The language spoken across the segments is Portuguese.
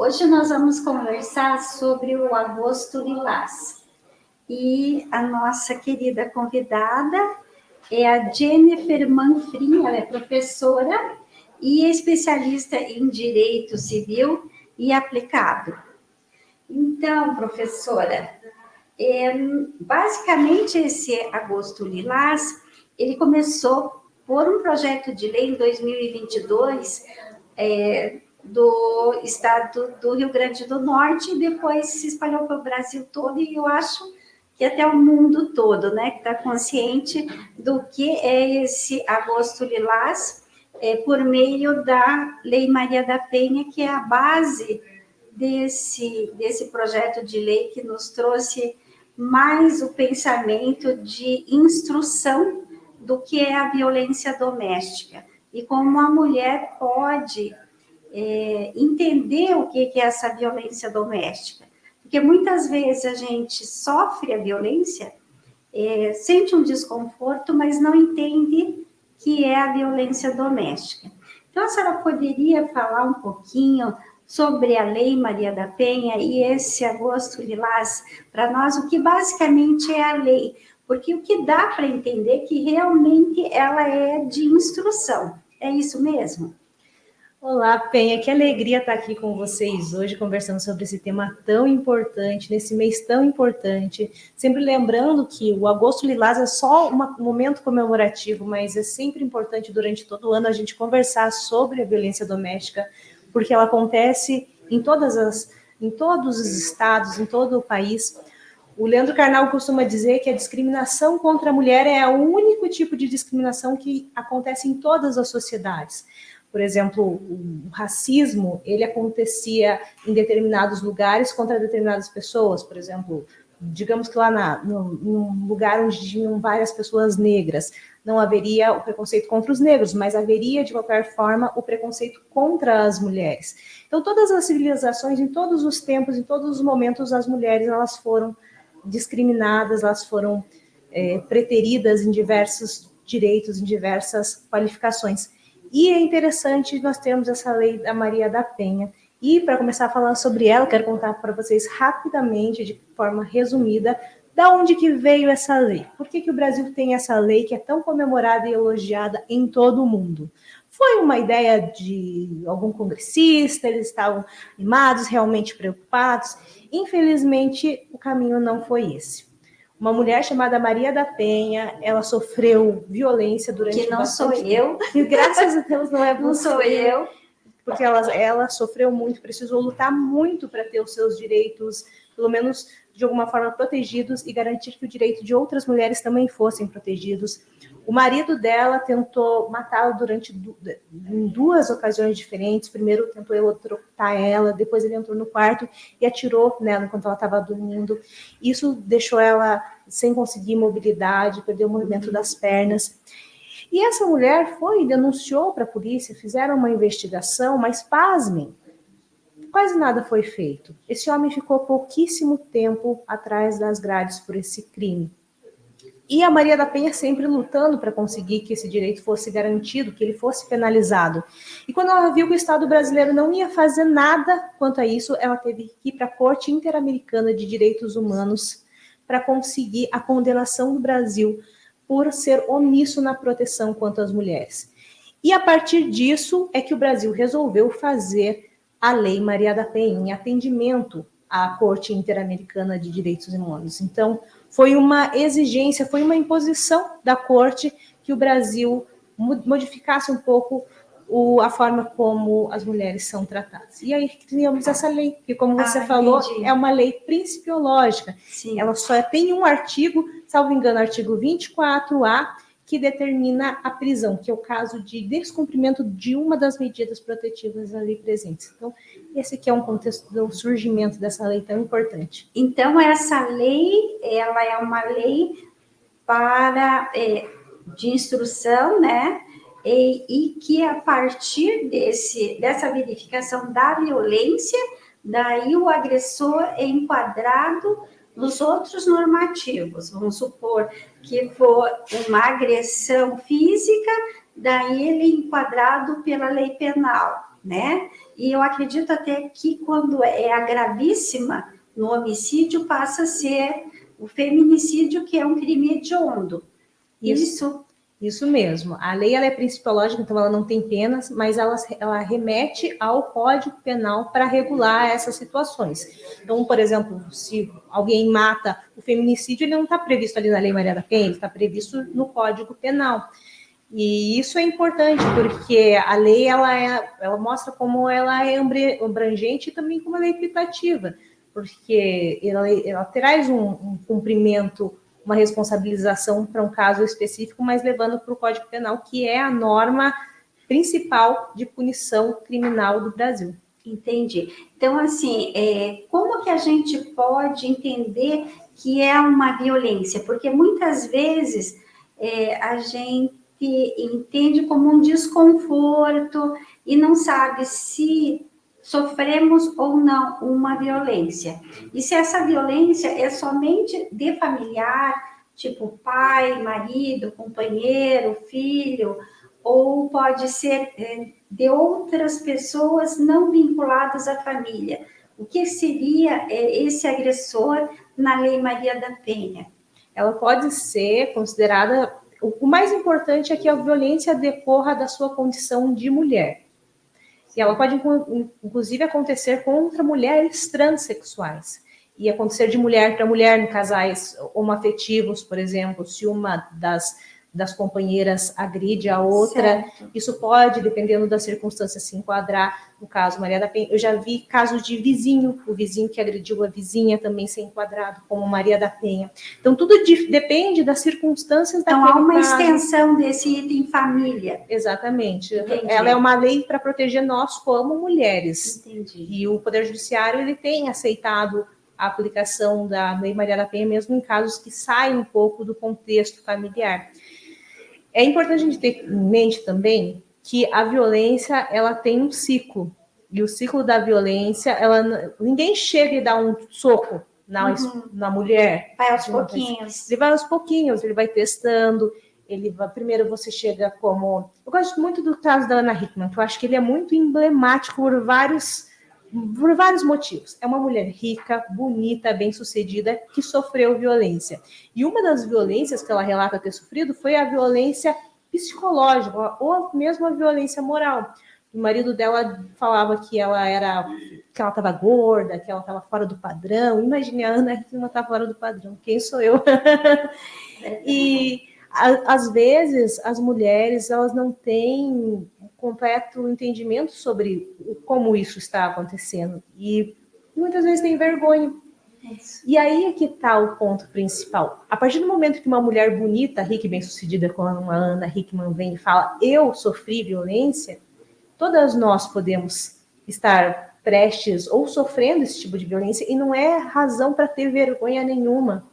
Hoje nós vamos conversar sobre o Agosto Lilás. E a nossa querida convidada é a Jennifer Manfrim, ela é professora e especialista em Direito Civil e Aplicado. Então, professora, basicamente esse Agosto Lilás, ele começou por um projeto de lei em 2022, do estado do Rio Grande do Norte, e depois se espalhou para o Brasil todo, e eu acho que até o mundo todo, né, que está consciente do que é esse Agosto Lilás, por meio da Lei Maria da Penha, que é a base desse projeto de lei que nos trouxe mais o pensamento de instrução do que é a violência doméstica e como a mulher pode entender o que é essa violência doméstica. Porque muitas vezes a gente sofre a violência, sente um desconforto, mas não entende que é a violência doméstica. Então, a senhora poderia falar um pouquinho sobre a Lei Maria da Penha e esse Agosto Lilás para nós, o que basicamente é a lei? Porque o que dá para entender que realmente ela é de instrução. É isso mesmo? Olá, Penha, que alegria estar aqui com vocês hoje, conversando sobre esse tema tão importante, nesse mês tão importante. Sempre lembrando que o Agosto Lilás é só um momento comemorativo, mas é sempre importante durante todo o ano a gente conversar sobre a violência doméstica, porque ela acontece em todos os estados, em todo o país. O Leandro Carnal costuma dizer que a discriminação contra a mulher é o único tipo de discriminação que acontece em todas as sociedades. Por exemplo, o racismo, ele acontecia em determinados lugares contra determinadas pessoas. Por exemplo, digamos que lá num lugar onde tinham várias pessoas negras, não haveria o preconceito contra os negros, mas haveria, de qualquer forma, o preconceito contra as mulheres. Então, todas as civilizações, em todos os tempos, em todos os momentos, as mulheres elas foram discriminadas, elas foram preteridas em diversos direitos, em diversas qualificações. E é interessante nós termos essa lei da Maria da Penha. E para começar a falar sobre ela, quero contar para vocês rapidamente, de forma resumida, da onde que veio essa lei. Por que o Brasil tem essa lei que é tão comemorada e elogiada em todo o mundo? Foi uma ideia de algum congressista, eles estavam animados, realmente preocupados. Infelizmente, o caminho não foi esse. Uma mulher chamada Maria da Penha, ela sofreu violência durante que não sou eu. E graças a Deus não é você. Não sou eu. Porque ela sofreu muito, precisou lutar muito para ter os seus direitos, pelo menos de alguma forma, protegidos e garantir que o direito de outras mulheres também fossem protegidos. O marido dela tentou matá-la em duas ocasiões diferentes. Primeiro tentou eletrocutar ela, depois ele entrou no quarto e atirou nela enquanto ela estava dormindo. Isso deixou ela sem conseguir mobilidade, perdeu o movimento das pernas. E essa mulher foi e denunciou para a polícia, fizeram uma investigação, mas pasmem, quase nada foi feito. Esse homem ficou pouquíssimo tempo atrás das grades por esse crime. E a Maria da Penha sempre lutando para conseguir que esse direito fosse garantido, que ele fosse penalizado. E quando ela viu que o Estado brasileiro não ia fazer nada quanto a isso, ela teve que ir para a Corte Interamericana de Direitos Humanos para conseguir a condenação do Brasil por ser omisso na proteção quanto às mulheres. E a partir disso é que o Brasil resolveu fazer a Lei Maria da Penha em atendimento à Corte Interamericana de Direitos Humanos. Então, foi uma exigência, foi uma imposição da Corte que o Brasil modificasse um pouco a forma como as mulheres são tratadas. E aí criamos essa lei, que, como você falou, entendi. É uma lei principiológica. Sim. Ela só tem um artigo, salvo engano, artigo 24A, que determina a prisão, que é o caso de descumprimento de uma das medidas protetivas ali presentes. Então, esse aqui é um contexto do surgimento dessa lei tão importante. Então, essa lei, ela é uma lei de instrução, né? E que a partir dessa verificação da violência, daí o agressor é enquadrado nos outros normativos. Vamos supor que for uma agressão física, daí ele é enquadrado pela lei penal, né? E eu acredito até que quando é a gravíssima no homicídio, passa a ser o feminicídio, que é um crime hediondo. Isso mesmo. A lei ela é principiológica, então ela não tem penas, mas ela remete ao Código Penal para regular essas situações. Então, por exemplo, se alguém mata, o feminicídio ele não está previsto ali na Lei Maria da Penha, ele está previsto no Código Penal. E isso é importante, porque a lei ela mostra como ela é abrangente e também como ela é equitativa, porque ela traz um cumprimento, uma responsabilização para um caso específico, mas levando para o Código Penal, que é a norma principal de punição criminal do Brasil. Entendi. Então, assim, como que a gente pode entender que é uma violência? Porque muitas vezes a gente entende como um desconforto e não sabe se sofremos ou não uma violência. E se essa violência é somente de familiar, tipo pai, marido, companheiro, filho, ou pode ser de outras pessoas não vinculadas à família. O que seria esse agressor na Lei Maria da Penha? Ela pode ser considerada... O mais importante é que a violência decorra da sua condição de mulher. E ela pode, inclusive, acontecer contra mulheres transexuais. E acontecer de mulher para mulher em casais homoafetivos, por exemplo, se uma das companheiras agride a outra. Certo. Isso pode, dependendo das circunstâncias, se enquadrar no caso Maria da Penha. Eu já vi casos de vizinho, o vizinho que agrediu a vizinha também ser enquadrado como Maria da Penha. Então, tudo depende das circunstâncias daquele caso. Então, há uma extensão desse item família. Exatamente. Entendi. Ela é uma lei para proteger nós como mulheres. Entendi. E o Poder Judiciário ele tem aceitado a aplicação da Lei Maria da Penha, mesmo em casos que saem um pouco do contexto familiar. É importante a gente ter em mente também que a violência ela tem um ciclo. E o ciclo da violência, ninguém chega e dá um soco na mulher. Vai aos pouquinhos. Ele vai aos pouquinhos, ele vai testando. Primeiro você chega como... Eu gosto muito do caso da Ana Hickman, que eu acho que ele é muito emblemático por vários motivos. É uma mulher rica, bonita, bem-sucedida, que sofreu violência. E uma das violências que ela relata ter sofrido foi a violência psicológica, ou mesmo a violência moral. O marido dela falava que ela estava gorda, que ela estava fora do padrão. Imagine a Ana Hickman está fora do padrão. Quem sou eu? E às vezes as mulheres elas não têm completo entendimento sobre como isso está acontecendo e muitas vezes têm vergonha. Isso. E aí é que está o ponto principal. A partir do momento que uma mulher bonita, rica e bem-sucedida como a Ana Hickman vem e fala eu sofri violência, todas nós podemos estar prestes ou sofrendo esse tipo de violência e não é razão para ter vergonha nenhuma.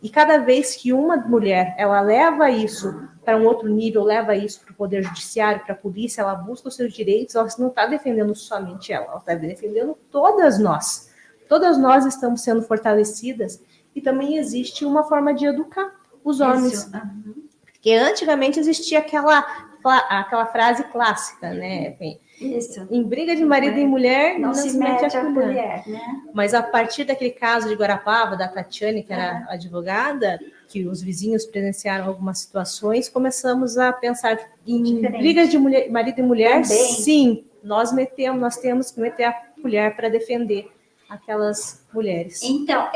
E cada vez que uma mulher ela leva isso para um outro nível, leva isso para o Poder Judiciário, para a polícia, ela busca os seus direitos, ela não está defendendo somente ela está defendendo todas nós. Todas nós estamos sendo fortalecidas e também existe uma forma de educar os homens. Isso. Porque antigamente existia aquela frase clássica, né? Isso. Em briga de marido e mulher, não se mete a colher, né? Mas a partir daquele caso de Guarapava, da Tatiane, que era advogada, que os vizinhos presenciaram algumas situações, começamos a pensar em brigas de marido e mulher. Também. Sim, nós temos que meter a colher para defender aquelas mulheres. Então,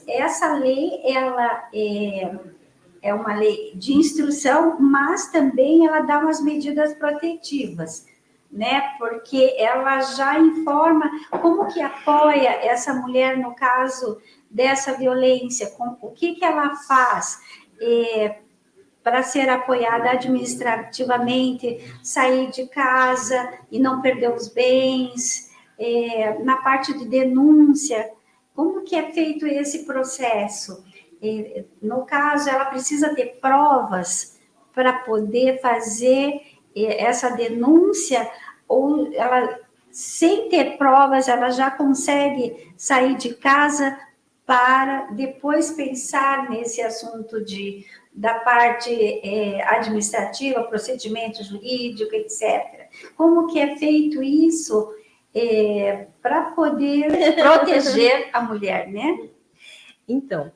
essa lei, ela é uma lei de instrução, mas também ela dá umas medidas protetivas, né? Porque ela já informa como que apoia essa mulher no caso dessa violência, o que ela faz para ser apoiada administrativamente, sair de casa e não perder os bens, na parte de denúncia, como que é feito esse processo? No caso, ela precisa ter provas para poder fazer essa denúncia, ou ela, sem ter provas, ela já consegue sair de casa para depois pensar nesse assunto da parte administrativa, procedimento jurídico, etc. Como que é feito isso para poder proteger a mulher, né? Então,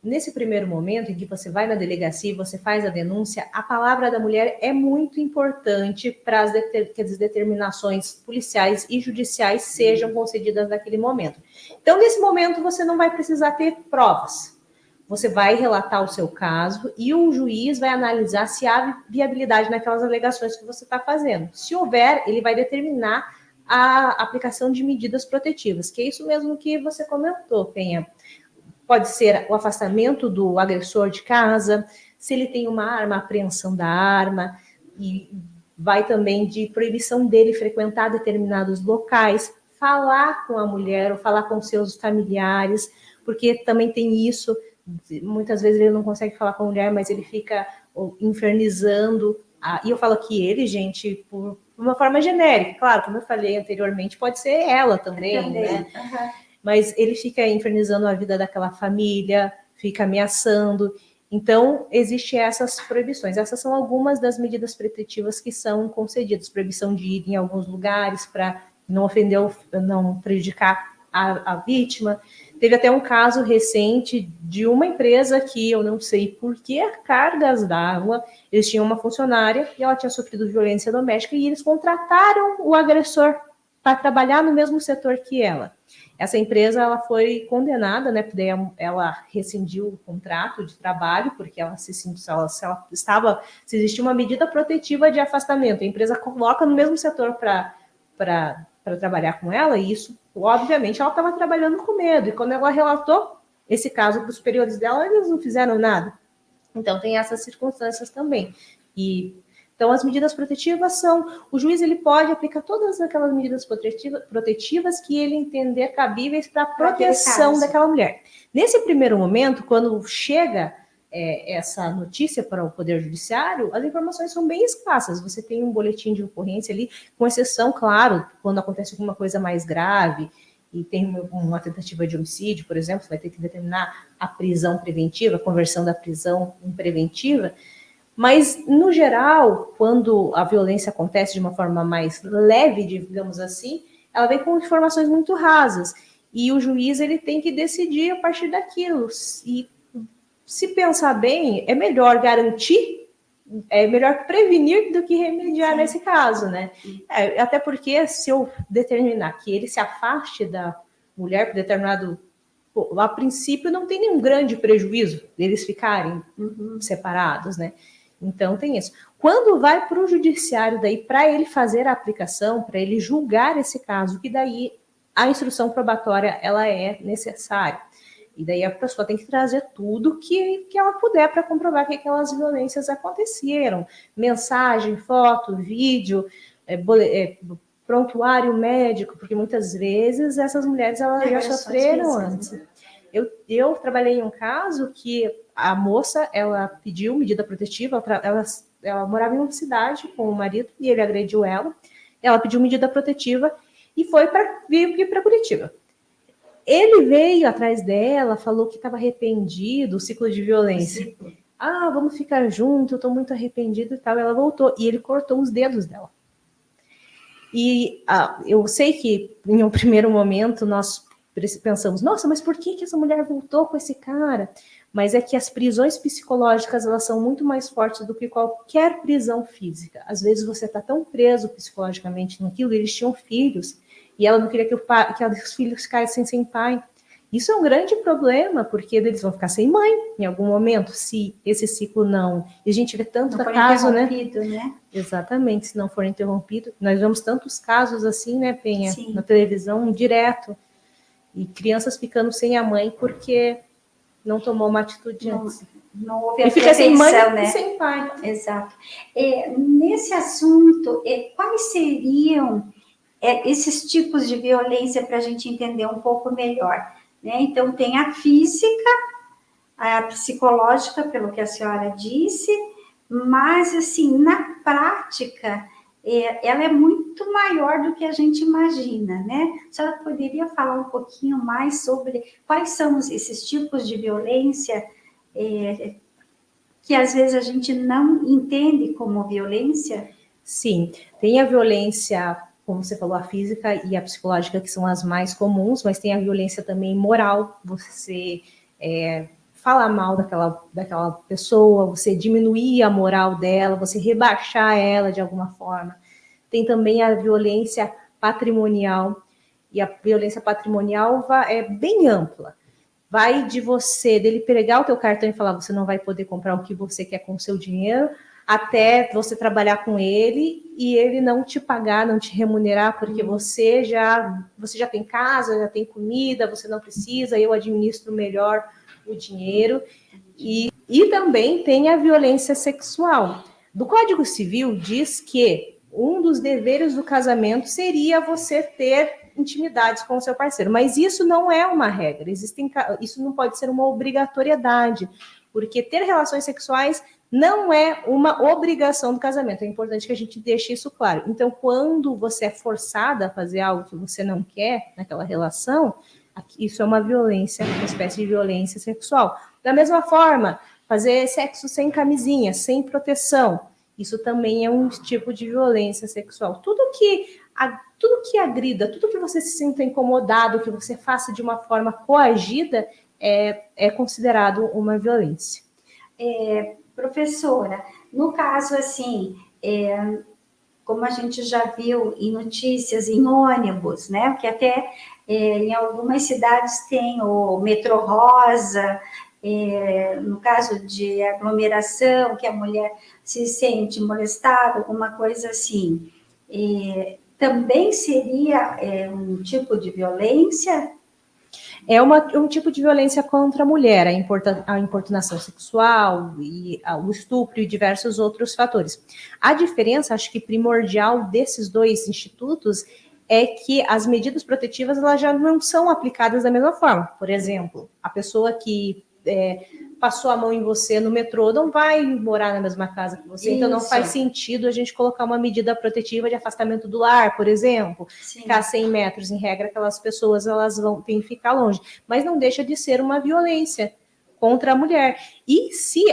nesse primeiro momento em que você vai na delegacia e você faz a denúncia, a palavra da mulher é muito importante para que as determinações policiais e judiciais sejam concedidas naquele momento. Então, nesse momento, você não vai precisar ter provas. Você vai relatar o seu caso e o juiz vai analisar se há viabilidade naquelas alegações que você está fazendo. Se houver, ele vai determinar a aplicação de medidas protetivas, que é isso mesmo que você comentou, Penha. Pode ser o afastamento do agressor de casa, se ele tem uma arma, a apreensão da arma, e vai também de proibição dele frequentar determinados locais, falar com a mulher ou falar com seus familiares, porque também tem isso. Muitas vezes ele não consegue falar com a mulher, mas ele fica infernizando. E eu falo aqui ele, gente, por uma forma genérica. Claro, como eu falei anteriormente, pode ser ela também, né? Uhum. Mas ele fica infernizando a vida daquela família, fica ameaçando. Então, existem essas proibições. Essas são algumas das medidas protetivas que são concedidas. Proibição de ir em alguns lugares para não ofender, não prejudicar a vítima. Teve até um caso recente de uma empresa que eu não sei por que cargas d'água, eles tinham uma funcionária e ela tinha sofrido violência doméstica e eles contrataram o agressor para trabalhar no mesmo setor que ela. Essa empresa ela foi condenada, né? Porque ela rescindiu o contrato de trabalho, porque ela se existia uma medida protetiva de afastamento. A empresa coloca no mesmo setor para trabalhar com ela, e isso, obviamente, ela estava trabalhando com medo. E quando ela relatou esse caso para os superiores dela, eles não fizeram nada. Então, tem essas circunstâncias também. Então, as medidas protetivas são... O juiz ele pode aplicar todas aquelas medidas protetivas que ele entender cabíveis para a proteção daquela mulher. Nesse primeiro momento, quando chega essa notícia para o Poder Judiciário, as informações são bem escassas. Você tem um boletim de ocorrência ali, com exceção, claro, quando acontece alguma coisa mais grave e tem uma tentativa de homicídio, por exemplo, você vai ter que determinar a prisão preventiva, a conversão da prisão em preventiva. Mas, no geral, quando a violência acontece de uma forma mais leve, digamos assim, ela vem com informações muito rasas. E o juiz ele tem que decidir a partir daquilo. E, se pensar bem, é melhor garantir, é melhor prevenir do que remediar. Sim. Nesse caso, né? Até porque, se eu determinar que ele se afaste da mulher por determinado... a princípio, não tem nenhum grande prejuízo deles ficarem separados, né? Então, tem isso. Quando vai para o judiciário, daí, para ele fazer a aplicação, para ele julgar esse caso, que daí a instrução probatória, ela é necessária. E daí a pessoa tem que trazer tudo que ela puder para comprovar que aquelas violências aconteceram. Mensagem, foto, vídeo, prontuário médico, porque muitas vezes essas mulheres elas já sofreram antes. Eu trabalhei em um caso que a moça, ela pediu medida protetiva, ela morava em uma cidade com o marido e ele agrediu ela. Ela pediu medida protetiva e veio para Curitiba. Ele veio atrás dela, falou que estava arrependido, o ciclo de violência. Vamos ficar juntos, eu estou muito arrependido e tal. Ela voltou e ele cortou os dedos dela. E eu sei que em um primeiro momento nós pensamos, nossa, mas por que essa mulher voltou com esse cara? Mas é que as prisões psicológicas, elas são muito mais fortes do que qualquer prisão física. Às vezes você está tão preso psicologicamente naquilo, eles tinham filhos, e ela não queria que os filhos ficassem sem pai. Isso é um grande problema, porque eles vão ficar sem mãe em algum momento, se esse ciclo não... E a gente vê tanto caso, né? Exatamente, se não for interrompido. Nós vemos tantos casos assim, né, Penha? Sim. Na televisão, direto. E crianças ficando sem a mãe porque não tomou uma atitude antes. Não houve a prevenção, sem mãe, né? E sem pai. Exato. Nesse assunto, quais seriam esses tipos de violência para a gente entender um pouco melhor? Né? Então, tem a física, a psicológica, pelo que a senhora disse, mas, assim, na prática, ela é muito maior do que a gente imagina, né? A senhora poderia falar um pouquinho mais sobre quais são esses tipos de violência que às vezes a gente não entende como violência? Sim, tem a violência, como você falou, a física e a psicológica, que são as mais comuns, mas tem a violência também moral, você falar mal daquela pessoa, você diminuir a moral dela, você rebaixar ela de alguma forma. Tem também a violência patrimonial, e a violência patrimonial é bem ampla. Vai de você, dele pegar o teu cartão e falar, você não vai poder comprar o que você quer com o seu dinheiro, até você trabalhar com ele e ele não te pagar, não te remunerar, porque você já tem casa, já tem comida, você não precisa, eu administro melhor o dinheiro. E também tem a violência sexual. Do Código Civil diz que um dos deveres do casamento seria você ter intimidades com o seu parceiro, mas isso não é uma regra, isso não pode ser uma obrigatoriedade, porque ter relações sexuais não é uma obrigação do casamento, é importante que a gente deixe isso claro. Então, quando você é forçada a fazer algo que você não quer naquela relação, isso é uma violência, uma espécie de violência sexual. Da mesma forma, fazer sexo sem camisinha, sem proteção, isso também é um tipo de violência sexual. Tudo que agrida, tudo que você se sinta incomodado, que você faça de uma forma coagida, é considerado uma violência. Professora, no caso assim, como a gente já viu em notícias, em ônibus, né? Que até em algumas cidades tem o metrô rosa, no caso de aglomeração, que a mulher se sente molestada, alguma coisa assim. Também seria um tipo de violência? É um tipo de violência contra a mulher, a importunação sexual, e o estupro e diversos outros fatores. A diferença, acho que primordial desses dois institutos é que as medidas protetivas elas já não são aplicadas da mesma forma. Por exemplo, a pessoa que passou a mão em você no metrô não vai morar na mesma casa que você, então não faz sentido a gente colocar uma medida protetiva de afastamento do lar, por exemplo, ficar 100 metros, em regra, aquelas pessoas elas têm que ficar longe, mas não deixa de ser uma violência contra a mulher. E se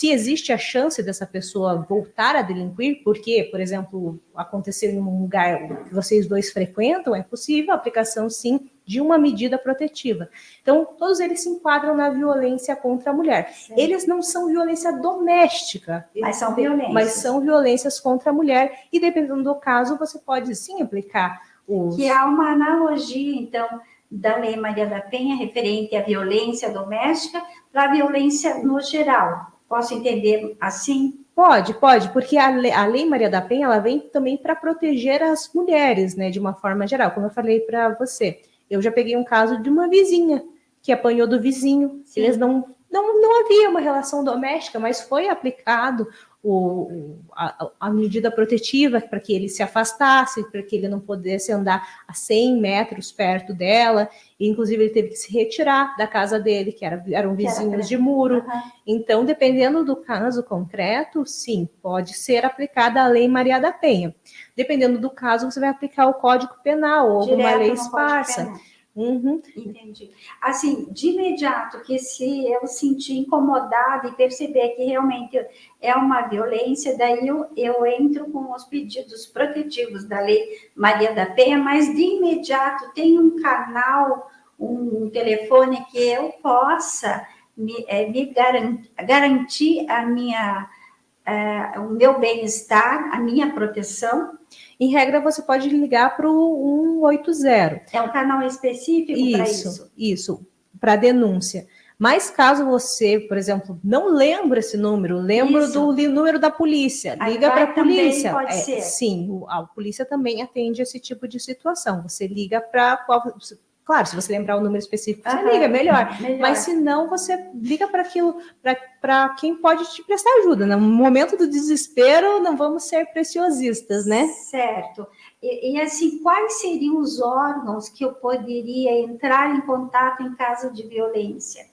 existe a chance dessa pessoa voltar a delinquir, porque, por exemplo, aconteceu em um lugar que vocês dois frequentam, é possível a aplicação, sim, de uma medida protetiva. Então, todos eles se enquadram na violência contra a mulher. Sim. Eles não são violência doméstica, mas são violências contra a mulher, e dependendo do caso, você pode sim aplicar os... Que há uma analogia, então, da Lei Maria da Penha referente à violência doméstica para a violência no geral. Posso entender assim? Pode, porque a Lei Maria da Penha ela vem também para proteger as mulheres, né, de uma forma geral, como eu falei para você. Eu já peguei um caso de uma vizinha que apanhou do vizinho. Sim. Eles não havia uma relação doméstica, mas foi aplicado a medida protetiva para que ele se afastasse, para que ele não pudesse andar a 100 metros perto dela. E, inclusive, ele teve que se retirar da casa dele, que eram vizinhos de muro. Uhum. Então, dependendo do caso concreto, sim, pode ser aplicada a Lei Maria da Penha. Dependendo do caso, você vai aplicar o Código Penal ou alguma lei esparsa. Uhum. Entendi. Assim, de imediato, que se eu sentir incomodada e perceber que realmente é uma violência, daí eu entro com os pedidos protetivos da Lei Maria da Penha, mas de imediato tem um canal, um telefone que eu possa me garantir o meu bem-estar, a minha proteção. Em regra, você pode ligar para o 180. É um canal específico para isso? Isso, para denúncia. Mas caso você, por exemplo, não lembre esse número, do número da polícia, liga para a polícia. Pode ser. Sim, a polícia também atende esse tipo de situação. Você liga para qual... Claro, se você lembrar o número específico, você liga, melhor. Mas se não, você liga para aquilo, para quem pode te prestar ajuda. No momento do desespero, não vamos ser preciosistas, né? Certo. E assim, quais seriam os órgãos que eu poderia entrar em contato em caso de violência?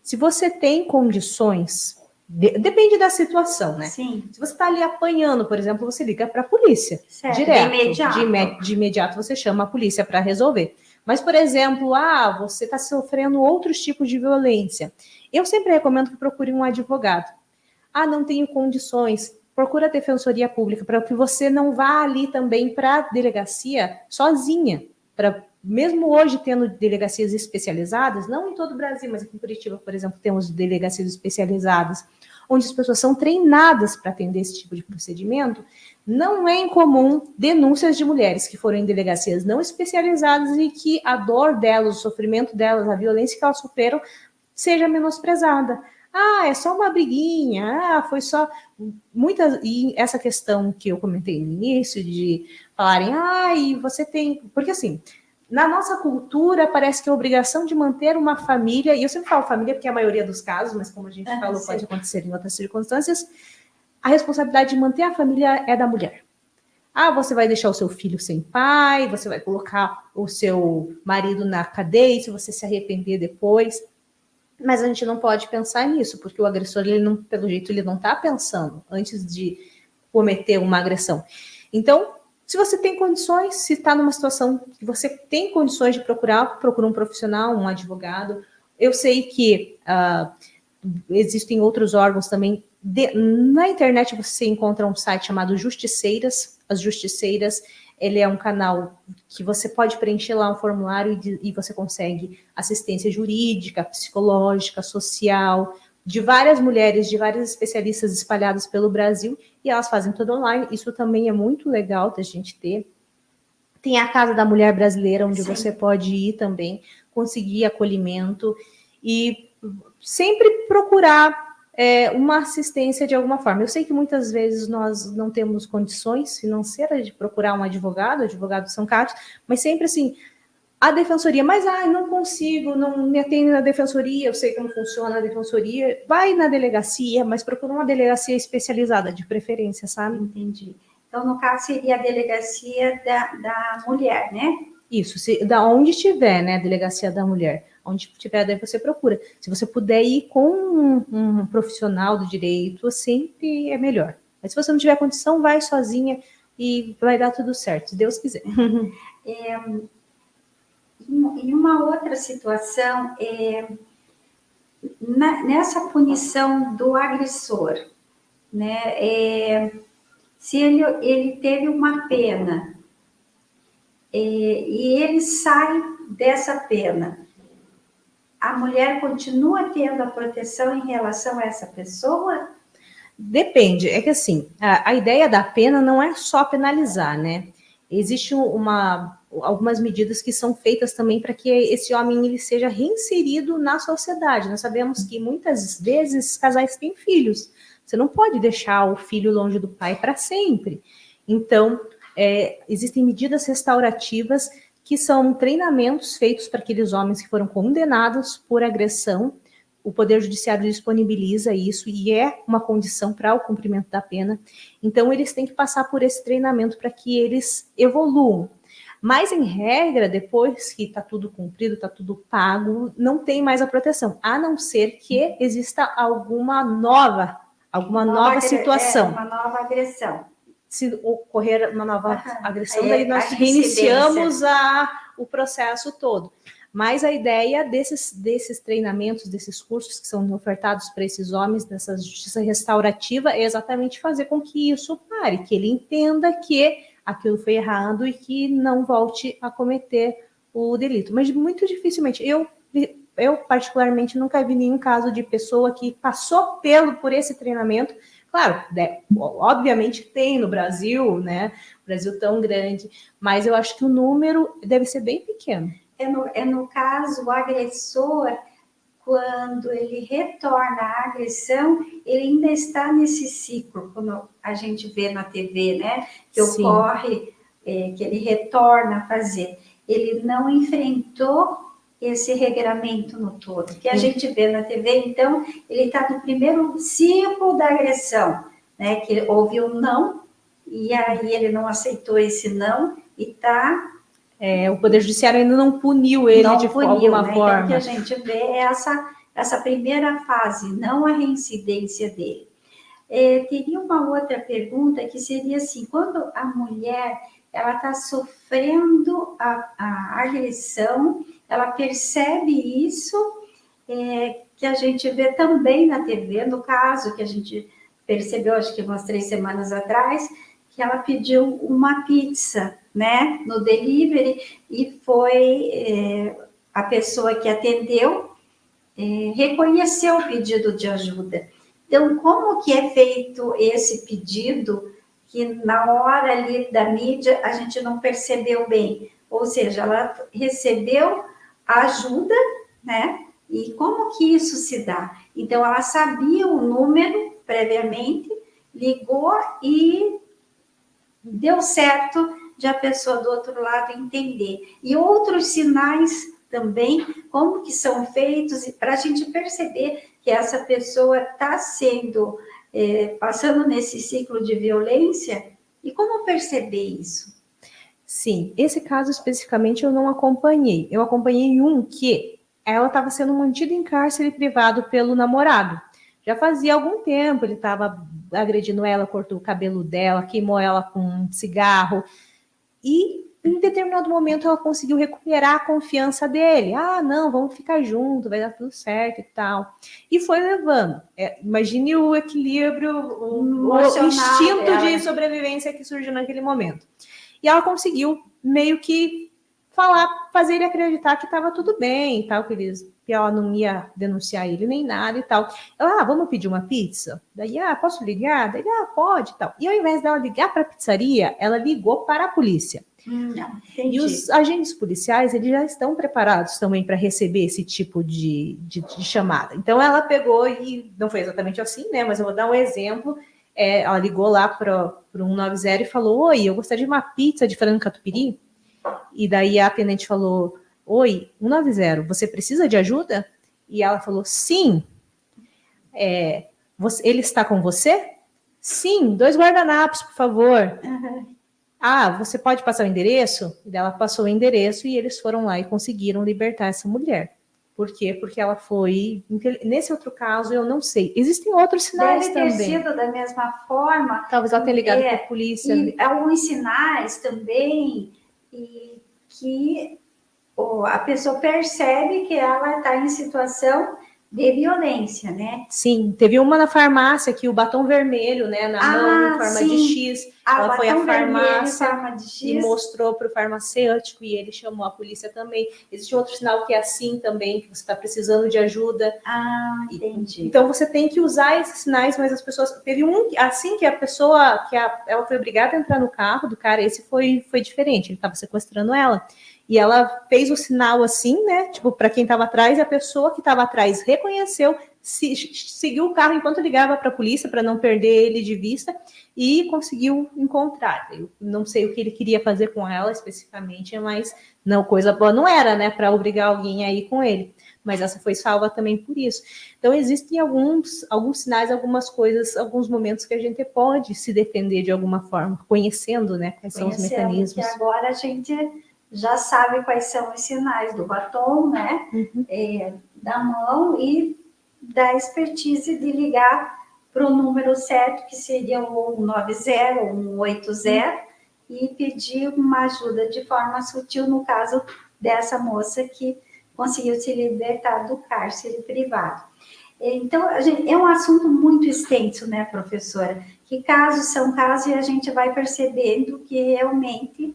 Se você tem condições Depende da situação, né? Sim. Se você está ali apanhando, por exemplo, você liga para a polícia. Certo. Direto. De imediato. De imediato você chama a polícia para resolver. Mas, por exemplo, você está sofrendo outros tipos de violência. Eu sempre recomendo que procure um advogado. Não tenho condições. Procura a defensoria pública para que você não vá ali também para a delegacia sozinha. Mesmo hoje tendo delegacias especializadas, não em todo o Brasil, mas aqui em Curitiba, por exemplo, temos delegacias especializadas, onde as pessoas são treinadas para atender esse tipo de procedimento. Não é incomum denúncias de mulheres que foram em delegacias não especializadas e que a dor delas, o sofrimento delas, a violência que elas superam, seja menosprezada. É só uma briguinha, foi só e essa questão que eu comentei no início, de falarem, e você tem... Porque assim, na nossa cultura, parece que a obrigação de manter uma família, e eu sempre falo família porque é a maioria dos casos, mas como a gente falou, sim, pode acontecer em outras circunstâncias, a responsabilidade de manter a família é da mulher. Você vai deixar o seu filho sem pai, você vai colocar o seu marido na cadeia, se você se arrepender depois. Mas a gente não pode pensar nisso, porque o agressor, pelo jeito, ele não está pensando antes de cometer uma agressão. Então, se você tem condições, se está numa situação que você tem condições de procura um profissional, um advogado. Eu sei que existem outros órgãos também. Na internet você encontra um site chamado Justiceiras. As Justiceiras, ele é um canal que você pode preencher lá um formulário e você consegue assistência jurídica, psicológica, social, de várias mulheres, de várias especialistas espalhadas pelo Brasil, e elas fazem tudo online. Isso também é muito legal da gente ter. Tem a Casa da Mulher Brasileira, onde sim, você pode ir também, conseguir acolhimento e sempre procurar uma assistência de alguma forma. Eu sei que muitas vezes nós não temos condições financeiras de procurar um advogado, advogados são caros, mas sempre assim, a defensoria, mas não consigo, não me atende na defensoria, eu sei como funciona a defensoria, vai na delegacia, mas procura uma delegacia especializada, de preferência, sabe? Entendi. Então, no caso, seria a delegacia da mulher, né? Isso, da onde estiver, né, a delegacia da mulher. Onde tiver, daí você procura. Se você puder ir com um profissional do direito, sempre é melhor. Mas se você não tiver condição, vai sozinha e vai dar tudo certo, se Deus quiser. Em uma outra situação, nessa punição do agressor, né, se ele teve uma pena e ele sai dessa pena, a mulher continua tendo a proteção em relação a essa pessoa? Depende, é que assim, a ideia da pena não é só penalizar, né? Existe algumas medidas que são feitas também para que esse homem ele seja reinserido na sociedade. Nós sabemos que muitas vezes casais têm filhos. Você não pode deixar o filho longe do pai para sempre. Então, existem medidas restaurativas que são treinamentos feitos para aqueles homens que foram condenados por agressão. O Poder Judiciário disponibiliza isso e é uma condição para o cumprimento da pena. Então, eles têm que passar por esse treinamento para que eles evoluam. Mas, em regra, depois que está tudo cumprido, está tudo pago, não tem mais a proteção, a não ser que exista alguma nova situação. Uma nova agressão. Se ocorrer uma nova agressão, daí nós reiniciamos o processo todo. Mas a ideia desses treinamentos, desses cursos que são ofertados para esses homens, dessa justiça restaurativa, é exatamente fazer com que isso pare, que ele entenda que aquilo foi errado e que não volte a cometer o delito. Mas muito dificilmente, eu particularmente nunca vi nenhum caso de pessoa que passou por esse treinamento. Claro, obviamente tem no Brasil, né? Brasil tão grande, mas eu acho que o número deve ser bem pequeno. No caso, o agressor, quando ele retorna à agressão, ele ainda está nesse ciclo, como a gente vê na TV, né? Que sim, ocorre, que ele retorna a fazer. Ele não enfrentou esse regramento no todo, que a gente vê na TV. Então, ele está no primeiro ciclo da agressão, né? Que houve um não, e aí ele não aceitou esse não, e está... o Poder Judiciário ainda não puniu ele alguma forma. Então, o que a gente vê é essa primeira fase, não a reincidência dele. Teria uma outra pergunta que seria assim, quando a mulher ela está sofrendo a agressão, ela percebe isso, que a gente vê também na TV, no caso que a gente percebeu, acho que umas 3 semanas atrás, que ela pediu uma pizza, né, no delivery, e foi a pessoa que atendeu reconheceu o pedido de ajuda. Então, como que é feito esse pedido que na hora ali da mídia a gente não percebeu bem? Ou seja, ela recebeu ajuda, né? E como que isso se dá? Então, ela sabia o número previamente, ligou e deu certo de a pessoa do outro lado entender. E outros sinais também, como que são feitos, para a gente perceber que essa pessoa está sendo, passando nesse ciclo de violência, e como perceber isso? Sim, esse caso especificamente eu não acompanhei. Eu acompanhei um que ela estava sendo mantida em cárcere privado pelo namorado. Já fazia algum tempo, ele estava agredindo ela, cortou o cabelo dela, queimou ela com um cigarro. E em determinado momento ela conseguiu recuperar a confiança dele. Ah, não, vamos ficar junto, vai dar tudo certo e tal. E foi levando. Imagine o equilíbrio, o instinto de sobrevivência que surgiu naquele momento. E ela conseguiu meio que fazer ele acreditar que estava tudo bem, tal, que ela não ia denunciar ele nem nada e tal. Ela, vamos pedir uma pizza? Daí, posso ligar? Daí, pode e tal. E ao invés dela ligar para a pizzaria, ela ligou para a polícia. E os agentes policiais, eles já estão preparados também para receber esse tipo de chamada. Então, ela pegou e, não foi exatamente assim, né? Mas eu vou dar um exemplo. Ela ligou lá para o 190 e falou, oi, eu gostaria de uma pizza de frango catupiry. E daí a atendente falou, oi, 190, você precisa de ajuda? E ela falou, sim. Ele está com você? Sim, 2 guardanapos, por favor. Uhum. Você pode passar o endereço? E ela passou o endereço e eles foram lá e conseguiram libertar essa mulher. Por quê? Porque ela foi... Nesse outro caso, eu não sei. Existem outros sinais também. Deve ter sido da mesma forma. Talvez ela tenha ligado para a polícia. E alguns sinais também que a pessoa percebe que ela está em situação de violência, né? Sim, teve uma na farmácia que o batom vermelho, né, na mão em forma de X. Ela foi à farmácia e mostrou para o farmacêutico e ele chamou a polícia também. Existe outro sinal que é assim também, que você está precisando de ajuda. Entendi. Então você tem que usar esses sinais, mas as pessoas... Teve um assim que a pessoa, ela foi obrigada a entrar no carro do cara, esse foi diferente, ele estava sequestrando ela. E ela fez o sinal assim, né? Tipo, para quem estava atrás, e a pessoa que estava atrás reconheceu, seguiu o carro enquanto ligava para a polícia, para não perder ele de vista, e conseguiu encontrar. Eu não sei o que ele queria fazer com ela especificamente, mas não, coisa boa não era, né? Para obrigar alguém a ir com ele. Mas essa foi salva também por isso. Então, existem alguns sinais, algumas coisas, alguns momentos que a gente pode se defender de alguma forma, conhecendo, né? Quais são os mecanismos. Que agora a gente já sabe quais são os sinais do batom, né? Da mão e da expertise de ligar para o número certo, que seria o 190 ou 180, e pedir uma ajuda de forma sutil, no caso dessa moça que conseguiu se libertar do cárcere privado. Então, é um assunto muito extenso, né, professora? Que casos são casos e a gente vai percebendo que realmente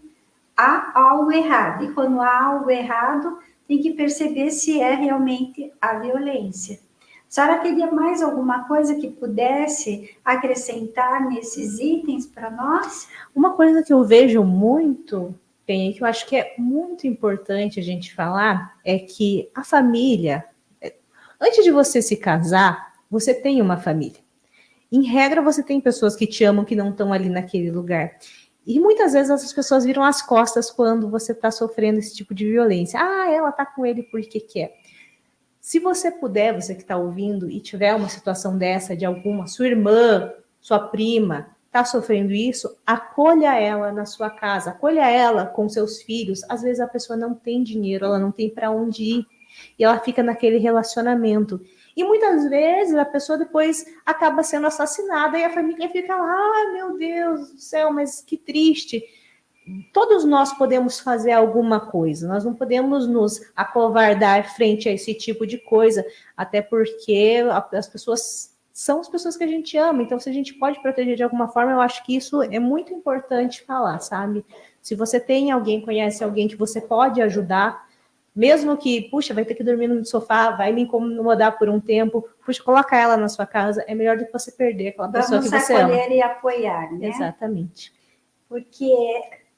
há algo errado. E quando há algo errado, tem que perceber se é realmente a violência. A senhora teria mais alguma coisa que pudesse acrescentar nesses itens para nós? Uma coisa que eu vejo muito, que eu acho que é muito importante a gente falar, é que a família, antes de você se casar, você tem uma família. Em regra, você tem pessoas que te amam, que não estão ali naquele lugar. E muitas vezes essas pessoas viram as costas quando você está sofrendo esse tipo de violência. Ela está com ele porque quer. Se você puder, você que está ouvindo, e tiver uma situação dessa de alguma, sua irmã, sua prima, está sofrendo isso, acolha ela na sua casa, acolha ela com seus filhos. Às vezes a pessoa não tem dinheiro, ela não tem para onde ir. e ela fica naquele relacionamento. E muitas vezes a pessoa depois acaba sendo assassinada e a família fica lá, ah, meu Deus do céu, mas que triste. Todos nós podemos fazer alguma coisa, nós não podemos nos acovardar frente a esse tipo de coisa, até porque as pessoas são as pessoas que a gente ama, então se a gente pode proteger de alguma forma, eu acho que isso é muito importante falar, sabe? Se você tem alguém, conhece alguém que você pode ajudar, mesmo que, puxa, vai ter que dormir no sofá, vai me incomodar por um tempo, puxa, coloca ela na sua casa, é melhor do que você perder aquela pessoa que você ama. Vamos acolher e apoiar, né? Exatamente. Porque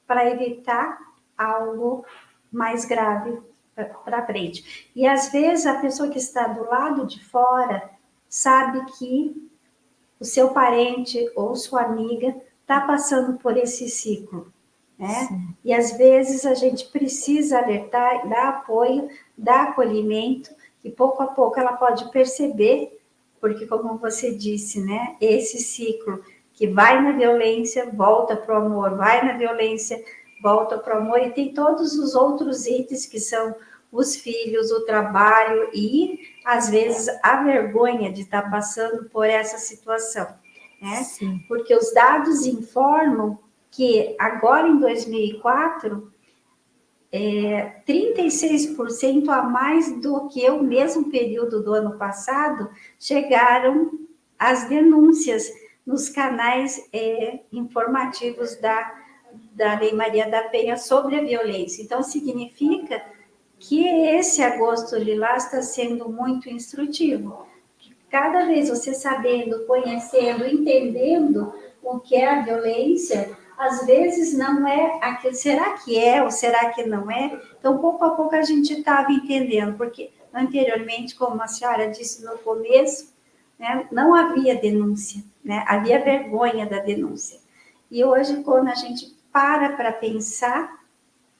para evitar algo mais grave para frente. E às vezes a pessoa que está do lado de fora sabe que o seu parente ou sua amiga está passando por esse ciclo, né? Sim. E às vezes a gente precisa alertar, dar apoio, dar acolhimento, e pouco a pouco ela pode perceber, porque como você disse, né? Esse ciclo que vai na violência, volta para o amor, vai na violência, volta para o amor, e tem todos os outros itens que são os filhos, o trabalho e, às vezes, a vergonha de estar passando por essa situação, né? Sim. Porque os dados informam que agora em 2004, 36% a mais do que o mesmo período do ano passado chegaram as denúncias nos canais informativos da Lei Maria da Penha sobre a violência. Então, significa que esse agosto lilás está sendo muito instrutivo. Cada vez você sabendo, conhecendo, entendendo o que é a violência, às vezes não é aquilo, será que é ou será que não é? Então, pouco a pouco a gente estava entendendo, porque anteriormente, como a senhora disse no começo, né, não havia denúncia, né? Havia vergonha da denúncia. E hoje, quando a gente para pensar,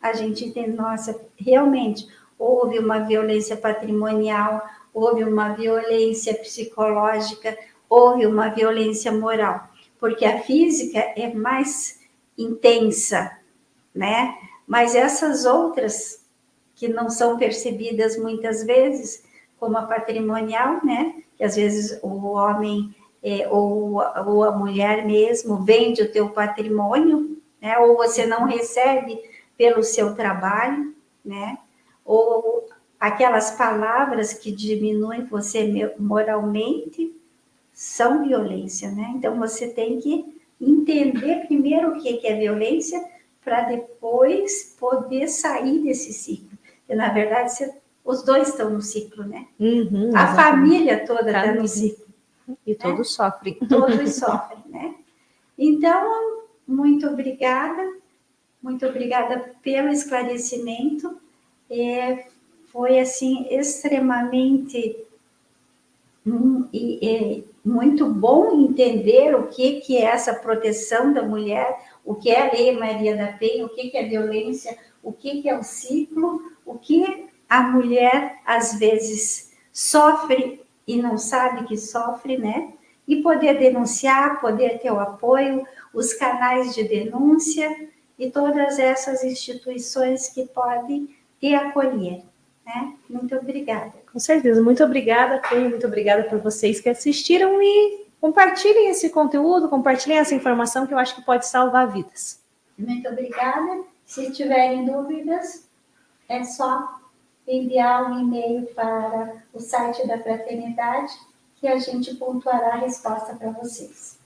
a gente entende, nossa, realmente houve uma violência patrimonial, houve uma violência psicológica, houve uma violência moral, porque a física é mais intensa, né? Mas essas outras que não são percebidas muitas vezes, como a patrimonial, né? Que às vezes o homem ou a mulher mesmo vende o teu patrimônio, né? Ou você não recebe pelo seu trabalho, né? Ou aquelas palavras que diminuem você moralmente são violência, né? Então você tem que entender primeiro o que é violência para depois poder sair desse ciclo. Porque, na verdade, os dois estão no ciclo, né? Uhum, a família toda está no ciclo. E todos sofrem. Todos sofrem, né? Então, muito obrigada pelo esclarecimento. Foi, assim, extremamente muito bom entender o que é essa proteção da mulher, o que é a Lei Maria da Penha, o que é violência, o que é o ciclo, o que a mulher, às vezes, sofre e não sabe que sofre, né? E poder denunciar, poder ter o apoio, os canais de denúncia e todas essas instituições que podem te acolher, né? Muito obrigada. Com certeza, muito obrigada, Penha, muito obrigada por vocês que assistiram e compartilhem esse conteúdo, compartilhem essa informação que eu acho que pode salvar vidas. Muito obrigada. Se tiverem dúvidas, é só enviar um e-mail para o site da Fraternidade que a gente pontuará a resposta para vocês.